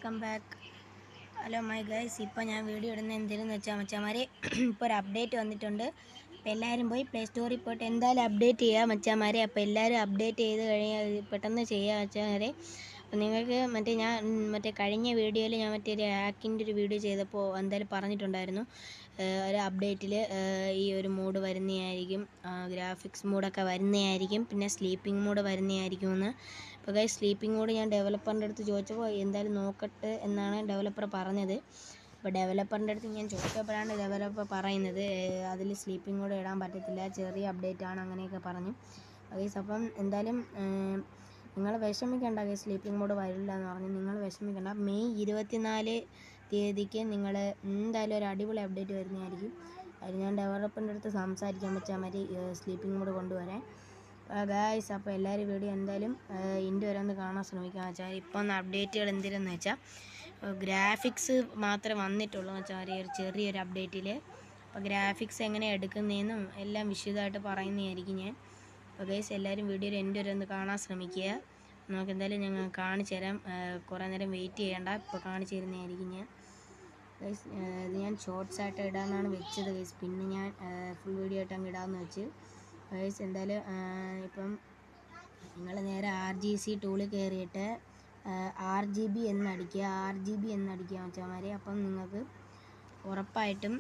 Welcome back. Hello my guys. ഇപ്പോൾ ഞാൻ video ഇടുന്ന എന്തിനെന്ന് വെച്ചാൽ മച്ചാമാരെ ഇപ്പോൾ ഒരു അപ്ഡേറ്റ് വന്നിട്ടുണ്ട്. അപ്പോൾ എല്ലാവരും പോയി പ്ലേ സ്റ്റോറിൽ പോയിട്ട് എന്തായാലും അപ്ഡേറ്റ് ചെയ്യുക മച്ചാമാരെ. അപ്പോൾ എല്ലാവരും അപ്ഡേറ്റ് ചെയ്ത് കഴിഞ്ഞാൽ പെട്ടെന്ന് ചെയ്യുക മച്ചാമാരെ. അപ്പോൾ നിങ്ങൾക്ക് ഞാൻ കഴിഞ്ഞ വീഡിയോയിൽ ഞാൻ ഒരു ഹാക്കിൻ്റെ ഒരു വീഡിയോ ചെയ്തപ്പോൾ എന്തായാലും പറഞ്ഞിട്ടുണ്ടായിരുന്നു, ഒരു അപ്ഡേറ്റിൽ ഈ ഒരു മോഡ് വരുന്നതായിരിക്കും, ഗ്രാഫിക്സ് മോഡൊക്കെ വരുന്നതായിരിക്കും, പിന്നെ സ്ലീപ്പിംഗ് മോഡ് വരുന്നതായിരിക്കുമെന്ന്. അപ്പോൾ ഗൈസ് സ്ലീപ്പിംഗ് മോഡ് ഞാൻ ഡെവലപ്പറിൻ്റെ അടുത്ത് ചോദിച്ചപ്പോൾ എന്തായാലും നോക്കട്ടെ എന്നാണ് ഡെവലപ്പർ പറഞ്ഞത്. അപ്പോൾ ഡെവലപ്പറിൻ്റെ അടുത്ത് ഞാൻ ചോദിച്ചപ്പോഴാണ് ഡെവലപ്പർ പറയുന്നത് അതിൽ സ്ലീപ്പിംഗ് മോഡ് ഇടാൻ പറ്റത്തില്ല, ചെറിയ അപ്ഡേറ്റ് ആണ് അങ്ങനെയൊക്കെ പറഞ്ഞു ഗൈസ്. അപ്പം എന്തായാലും നിങ്ങൾ വിഷമിക്കേണ്ട ഗൈസ്, സ്ലീപ്പിംഗ് മോഡ് വരില്ല എന്ന് പറഞ്ഞു. നിങ്ങൾ വിഷമിക്കേണ്ട. മെയ് 24 നിങ്ങൾ എന്തായാലും ഒരു അടിപൊളി അപ്ഡേറ്റ് വരുന്നതായിരിക്കും. അതിൽ ഞാൻ ഡെവലപ്പറിൻ്റെ അടുത്ത് സംസാരിക്കാൻ പറ്റാൻ മതി സ്ലീപ്പിംഗ് മോഡ് കൊണ്ടുവരാൻ ഗായ്സ്. അപ്പോൾ എല്ലാവരും വീഡിയോ എന്തായാലും ഇൻ്റെ വരെ ഒന്ന് കാണാൻ ശ്രമിക്കാമെന്ന് വെച്ചാൽ ഇപ്പോൾ ഒന്ന് അപ്ഡേറ്റുകൾ എന്തിനെന്ന് വെച്ചാൽ ഗ്രാഫിക്സ് മാത്രമേ വന്നിട്ടുള്ളൂ എന്ന് വെച്ചാൽ ഒരു ചെറിയൊരു അപ്ഡേറ്റിൽ. അപ്പോൾ ഗ്രാഫിക്സ് എങ്ങനെ എടുക്കുന്നതെന്നും എല്ലാം വിശദമായിട്ട് പറയുന്നതായിരിക്കും ഞാൻ. അപ്പോൾ ഗൈസ് എല്ലാവരും വീഡിയോയിൽ എൻ്റെ വരെ ഒന്ന് കാണാൻ ശ്രമിക്കുക. നമുക്ക് എന്തായാലും ഞങ്ങൾ കാണിച്ചു തരാം, കുറേ നേരം വെയിറ്റ് ചെയ്യേണ്ട, ഇപ്പോൾ കാണിച്ചു തരുന്നതായിരിക്കും ഞാൻ ഗൈസ്. ഇത് ഞാൻ ഷോർട്സ് ആയിട്ട് ഇടാമെന്നാണ് വെച്ചത് ഗൈസ്, പിന്നെ ഞാൻ ഫുൾ വീഡിയോ ആയിട്ട് അങ്ങ് ഇടാമെന്ന് വെച്ച് ഗൈസ്. എന്തായാലും ഇപ്പം നിങ്ങൾ നേരെ RGC ടൂളിൽ കയറിയിട്ട് RGB എന്നടിക്കുക മച്ചാമാരെ. അപ്പം നിങ്ങൾക്ക് ഉറപ്പായിട്ടും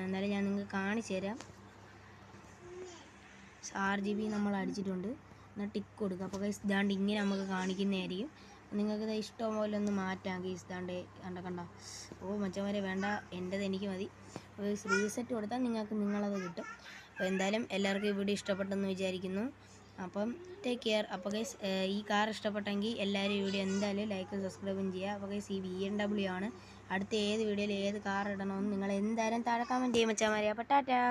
എന്തായാലും ഞാൻ നിങ്ങൾക്ക് കാണിച്ചു തരാം. RGB നമ്മൾ അടിച്ചിട്ടുണ്ട്, എന്നാൽ ടിക്ക് കൊടുക്കുക. അപ്പോൾ ഗൈസ് ഇതാണ്ട് ഇങ്ങനെ നമുക്ക് കാണിക്കുന്നതായിരിക്കും. നിങ്ങൾക്ക് ഇത് ഇഷ്ടം പോലെ ഒന്ന് മാറ്റാം ഗൈസ്. കണ്ട ഓ മച്ചമാരെ വേണ്ട, എൻ്റെത് എനിക്ക് മതി. ഗൈസ് റീസെറ്റ് കൊടുത്താൽ നിങ്ങളത് കിട്ടും. അപ്പോൾ എന്തായാലും എല്ലാവർക്കും ഈ വീഡിയോ ഇഷ്ടപ്പെട്ടെന്ന് വിചാരിക്കുന്നു. അപ്പം ടേക്ക് കെയർ. അപ്പോൾ ഗൈസ് ഈ കാർ ഇഷ്ടപ്പെട്ടെങ്കിൽ എല്ലാവരും ഈ വീഡിയോ എന്തായാലും ലൈക്കും സബ്സ്ക്രൈബും ചെയ്യുക. അപ്പോൾ ഗൈസ് ഈ BMW ആണ്. അടുത്ത ഏത് വീഡിയോയിൽ ഏത് കാർ ഇടണമെന്ന് നിങ്ങൾ എന്തായാലും താഴെ കമൻറ്റ് ചെയ്യും മച്ചാമാരെ. അപ്പോൾ ടാറ്റാ.